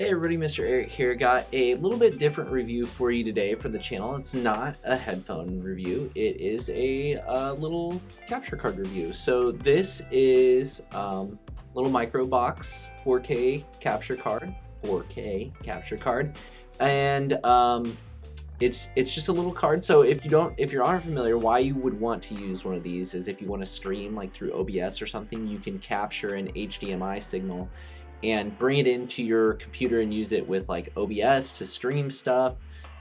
Hey everybody, MrAyrit here. Got a little bit different review for you today for the channel. It's not a headphone review, it is a little capture card review. So this is little Mirabox 4K capture card, and it's just a little card. So if you aren't familiar, why you would want to use one of these is if you want to stream like through OBS or something, you can capture an HDMI signal and bring it into your computer and use it with like OBS to stream stuff.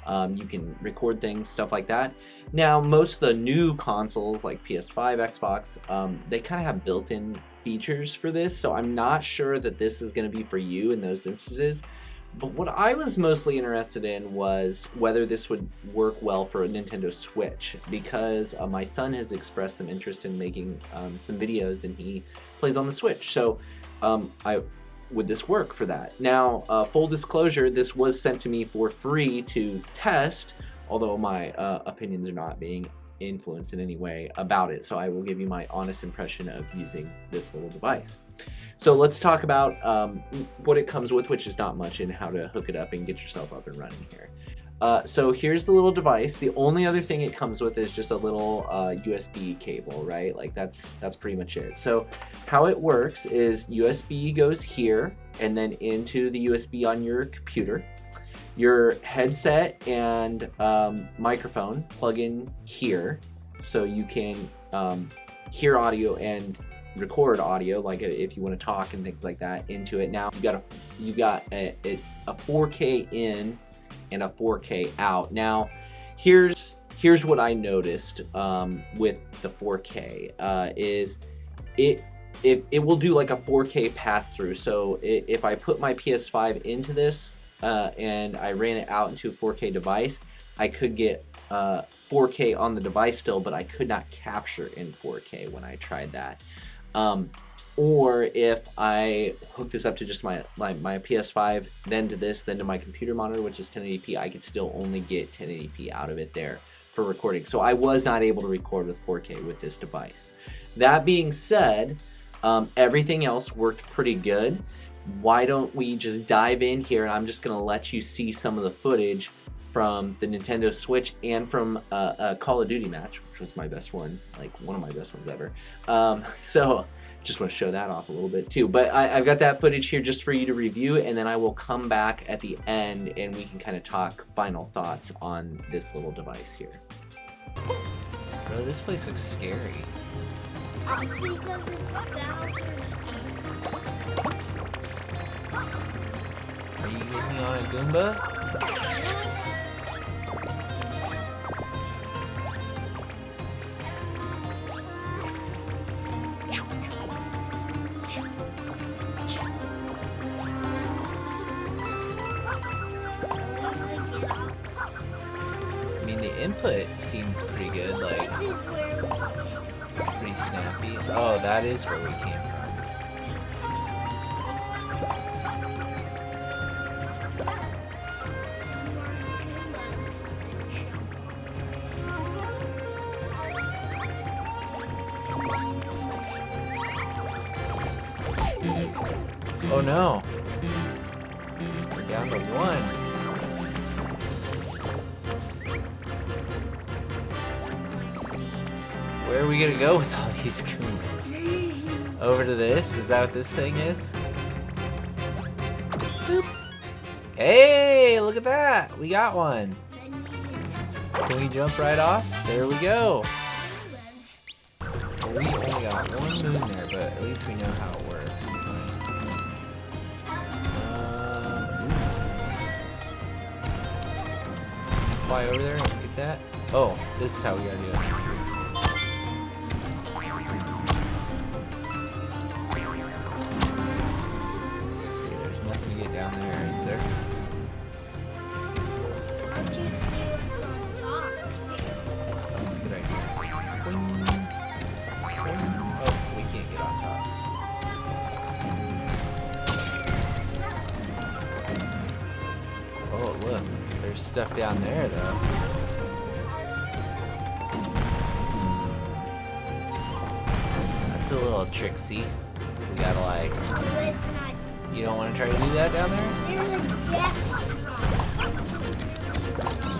You can record things, stuff like that. Now, most of the new consoles like PS5, Xbox, they kind of have built-in features for this, so I'm not sure that this is going to be for you in those instances. But what I was mostly interested in was whether this would work well for a Nintendo Switch, because my son has expressed some interest in making some videos and he plays on the Switch. So would this work for that? Now, full disclosure, this was sent to me for free to test, although my opinions are not being influenced in any way about it. So I will give you my honest impression of using this little device. So let's talk about what it comes with, which is not much, and how to hook it up and get yourself up and running here. So here's the little device. The only other thing it comes with is just a little USB cable, right? Like that's pretty much it. So how it works is USB goes here and then into the USB on your computer. Your headset and microphone plug in here, so you can hear audio and record audio, like if you want to talk and things like that, into it. Now it's a 4K in and a 4K out. Now here's what I noticed with the 4K is it will do like a 4K pass through. So if I put my PS5 into this and I ran it out into a 4K device, I could get 4K on the device still, but I could not capture in 4K when I tried that. Or if I hook this up to just my PS5, then to this, then to my computer monitor, which is 1080p, I could still only get 1080p out of it there for recording. So I was not able to record with 4K with this device. That being said, everything else worked pretty good. Why don't we just dive in here, and I'm just going to let you see some of the footage from the Nintendo Switch and from a Call of Duty match, which was my best one, like one of my best ones ever. So just want to show that off a little bit too. But I've got that footage here just for you to review, and then I will come back at the end and we can kind of talk final thoughts on this little device here. Bro, this place looks scary. It's because it's Bowser's. Are you getting me on a Goomba? I mean, the input seems pretty good, like This is where we pretty snappy. Oh, that is where we came from. Oh no, we're down to one. Where are we gonna go with all these Goombas? Over to this? Is that what this thing is? Boop. Hey, look at that! We got one. Can we jump right off? There we go. Well, we only got one moon there, but at least we know how it works. Fly over there and get that. Oh, this is how we gotta do it. See, there's nothing to get down there, is there? I can see what's on top. That's a good idea. Boing. Boing. Oh, we can't get on top. Oh, look. There's stuff down there, though. That's a little tricksy. We gotta like... Oh, it's not You don't want to try to do that down there? There's a death.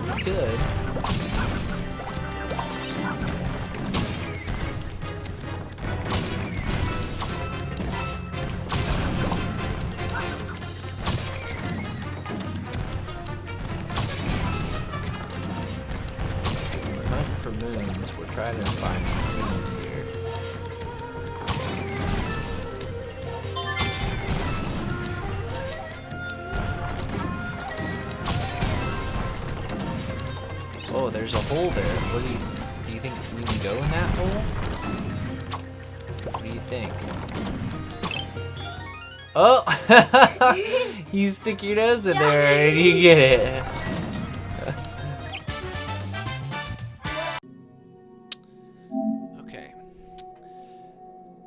You could. We're hunting for moons. We're trying to find moons here. Oh, there's a hole there. What do you think we can go in that hole? What do you think? Oh! You stick your nose in there and you get it. Okay.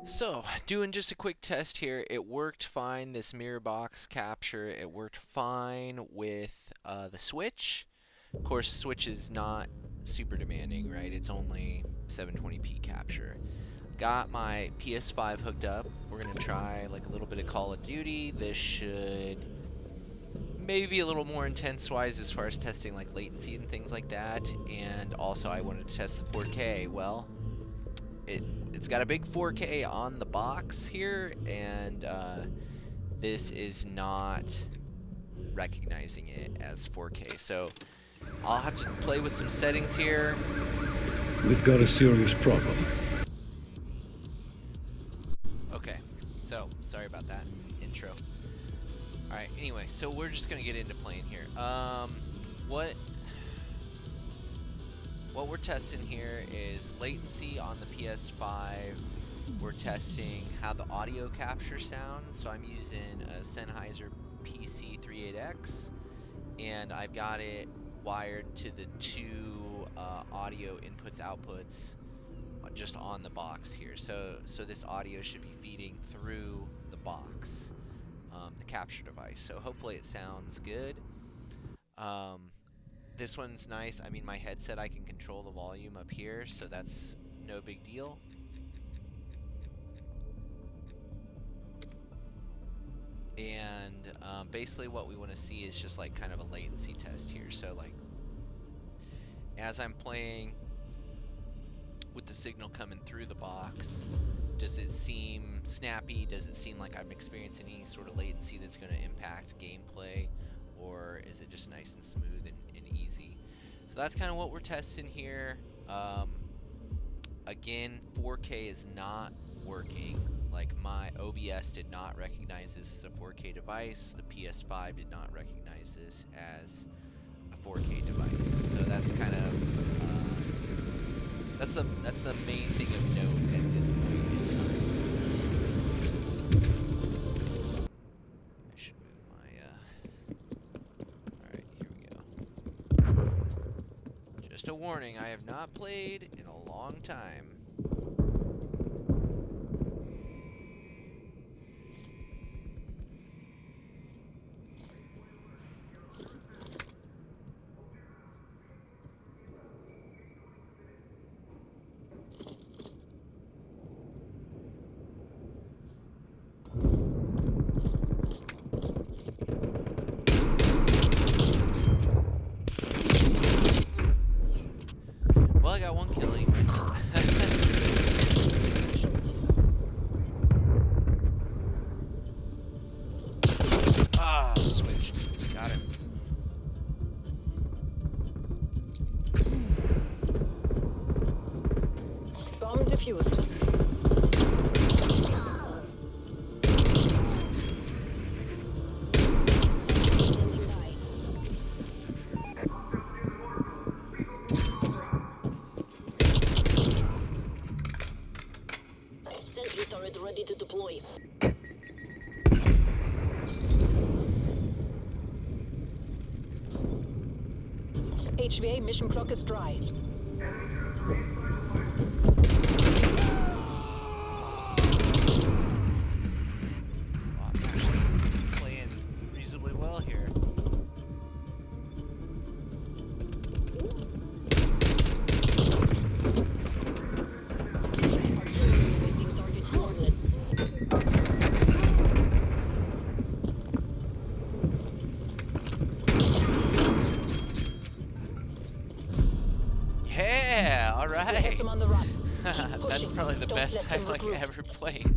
So, doing just a quick test here. It worked fine, this Mirabox capture. It worked fine with the Switch. Of course, Switch is not super demanding, right? It's only 720p capture. Got my PS5 hooked up. We're gonna try like a little bit of Call of Duty. This should maybe be a little more intense-wise as far as testing like latency and things like that. And also, I wanted to test the 4K. Well, it's got a big 4K on the box here, and this is not recognizing it as 4K. So I'll have to play with some settings here. We've got a serious problem. Okay, so sorry about that intro. Alright, anyway, so we're just gonna get into playing here. What we're testing here is latency on the PS5. We're testing how the audio capture sounds. So I'm using a Sennheiser PC38X, and I've got it wired to the two audio inputs outputs just on the box here. So this audio should be feeding through the box, the capture device. So hopefully it sounds good. This one's nice. I mean, my headset, I can control the volume up here, so that's no big deal. And basically what we want to see is just like kind of a latency test here. So like as I'm playing with the signal coming through the box, does it seem snappy? Does it seem like I'm experiencing any sort of latency that's going to impact gameplay? Or is it just nice and smooth and easy? So that's kind of what we're testing here. Again, 4K is not working. Like, my OBS did not recognize this as a 4K device. The PS5 did not recognize this as a 4K device. So that's kind of that's the main thing of note at this point in time. I should move my Alright, here we go. Just a warning, I have not played in a long time. Well, I got one killing. Ah, switch. Got him. Bomb defused. Sentry turret ready to deploy. HVA mission clock is dry. Wow, I'm actually playing reasonably well here. Awaiting target coordinates. That's pushing. probably the Don't best let them Heimlich regroup. ever played.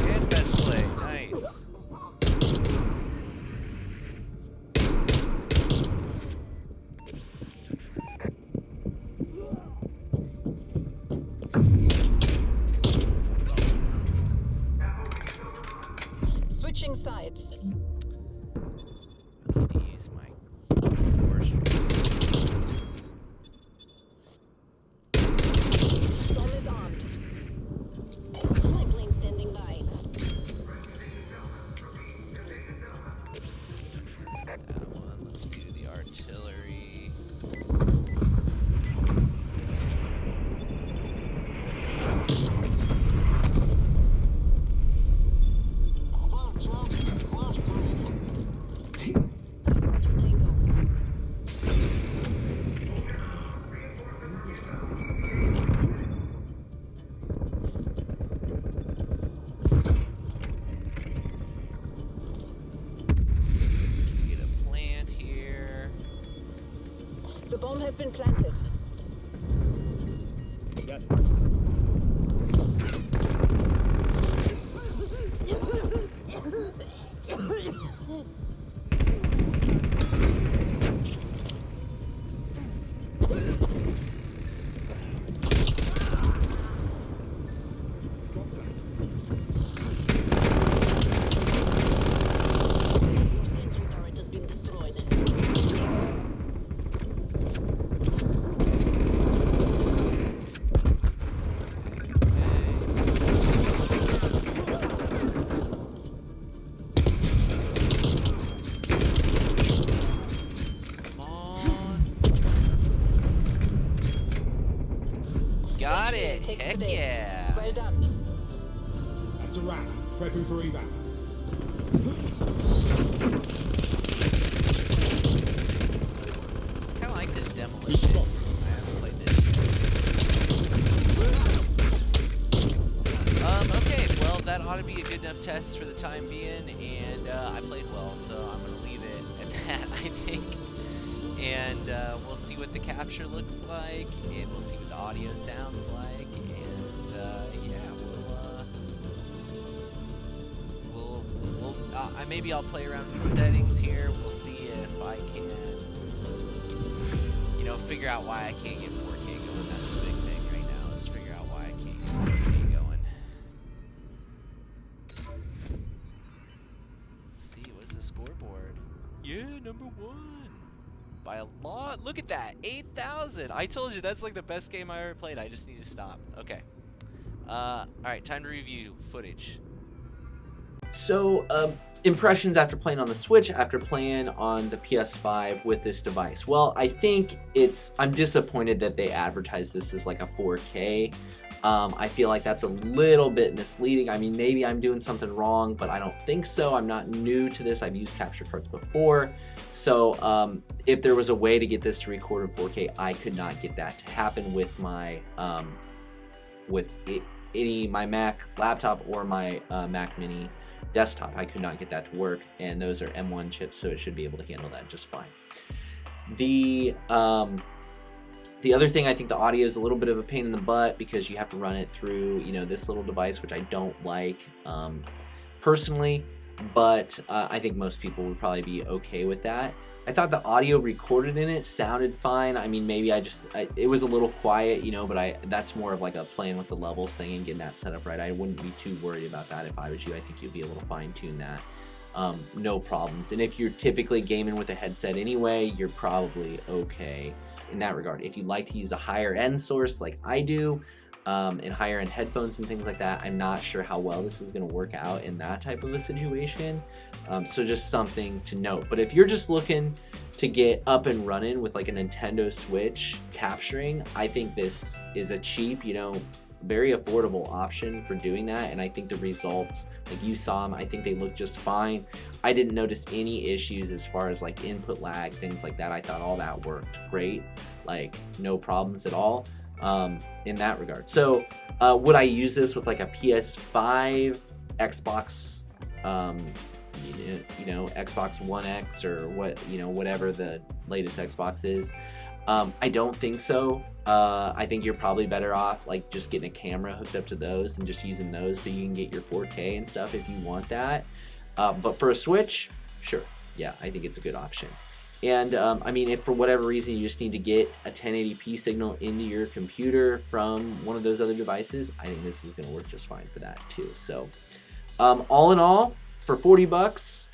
And best play, nice. Switching sides. Use my score stream. Bomb is armed. My plane standing by. That one. Let's do the artillery. Get a plant here. The bomb has been planted. Yes, thanks. Sentry turret has been destroyed. Come on. Got it. Takes Heck the day. yeah. Well done. That's a wrap. Prepping for evac. Kind of like this demolition. I haven't played this yet. Okay, well, that ought to be a good enough test for the time being, and I played well, so I'm going to leave it at that, I think. And we'll see what the capture looks like, and we'll see what the audio sounds like, and yeah, maybe I'll play around with the settings here. We'll see if I can, you know, figure out why I can't get 4K going. That's the big thing right now, is to figure out why I can't get 4K going. Let's see, what's the scoreboard? Yeah, number 1. By a lot. Look at that, 8,000. I told you, that's like the best game I ever played. I just need to stop. Okay. Alright, time to review footage. So, impressions after playing on the Switch, after playing on the PS5 with this device. Well, I think I'm disappointed that they advertised this as like a 4K. I feel like that's a little bit misleading. I mean, maybe I'm doing something wrong, but I don't think so. I'm not new to this. I've used capture cards before. So, if there was a way to get this to record in 4K, I could not get that to happen with my, my Mac laptop or my Mac Mini desktop. I could not get that to work, and those are M1 chips, so it should be able to handle that just fine. The other thing, I think the audio is a little bit of a pain in the butt because you have to run it through, you know, this little device, which I don't like personally, but I think most people would probably be okay with that. I thought the audio recorded in it sounded fine. I mean, maybe it was a little quiet, you know, but that's more of like a playing with the levels thing and getting that set up right. I wouldn't be too worried about that if I was you. I think you'd be able to fine tune that. No problems. And if you're typically gaming with a headset anyway, you're probably okay in that regard. If you like to use a higher end source like I do, and higher end headphones and things like that, I'm not sure how well this is going to work out in that type of a situation. So just something to note. But if you're just looking to get up and running with like a Nintendo Switch capturing, I think this is a cheap, you know, very affordable option for doing that. And I think the results, like you saw them, I think they look just fine. I didn't notice any issues as far as like input lag, things like that. I thought all that worked great, like no problems at all in that regard. So would I use this with like a PS5, Xbox, you know, Xbox One X or what, you know, whatever the latest Xbox is? I don't think so. I think you're probably better off like just getting a camera hooked up to those and just using those so you can get your 4K and stuff if you want that. But for a Switch, sure, yeah, I think it's a good option. And I mean, if for whatever reason you just need to get a 1080p signal into your computer from one of those other devices, I think this is going to work just fine for that too. So all in all, for 40 bucks,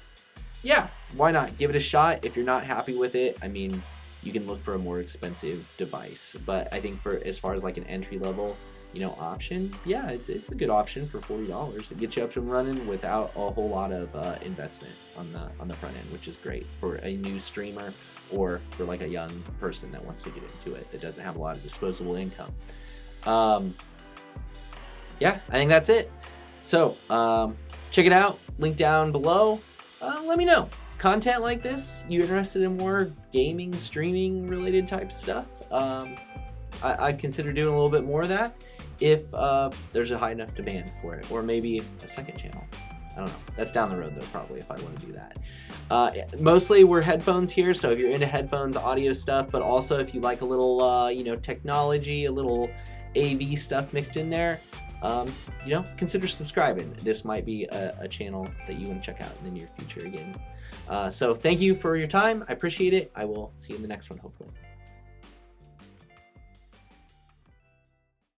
yeah, why not? Give it a shot. If you're not happy with it, I mean, you can look for a more expensive device. But I think for as far as like an entry level, you know, option, yeah, it's a good option for $40. It gets you up and running without a whole lot of investment on the front end, which is great for a new streamer or for like a young person that wants to get into it that doesn't have a lot of disposable income. Yeah, I think that's it. So check it out. Link down below. Let me know. Content like this, you interested in more gaming, streaming related type stuff? I'd consider doing a little bit more of that if there's a high enough demand for it, or maybe a second channel. I don't know. That's down the road though, probably, if I want to do that. Mostly we're headphones here, so if you're into headphones, audio stuff, but also if you like a little, you know, technology, a little AV stuff mixed in there, you know, consider subscribing. This might be a channel that you want to check out in the near future again. So thank you for your time. I appreciate it. I will see you in the next one, hopefully.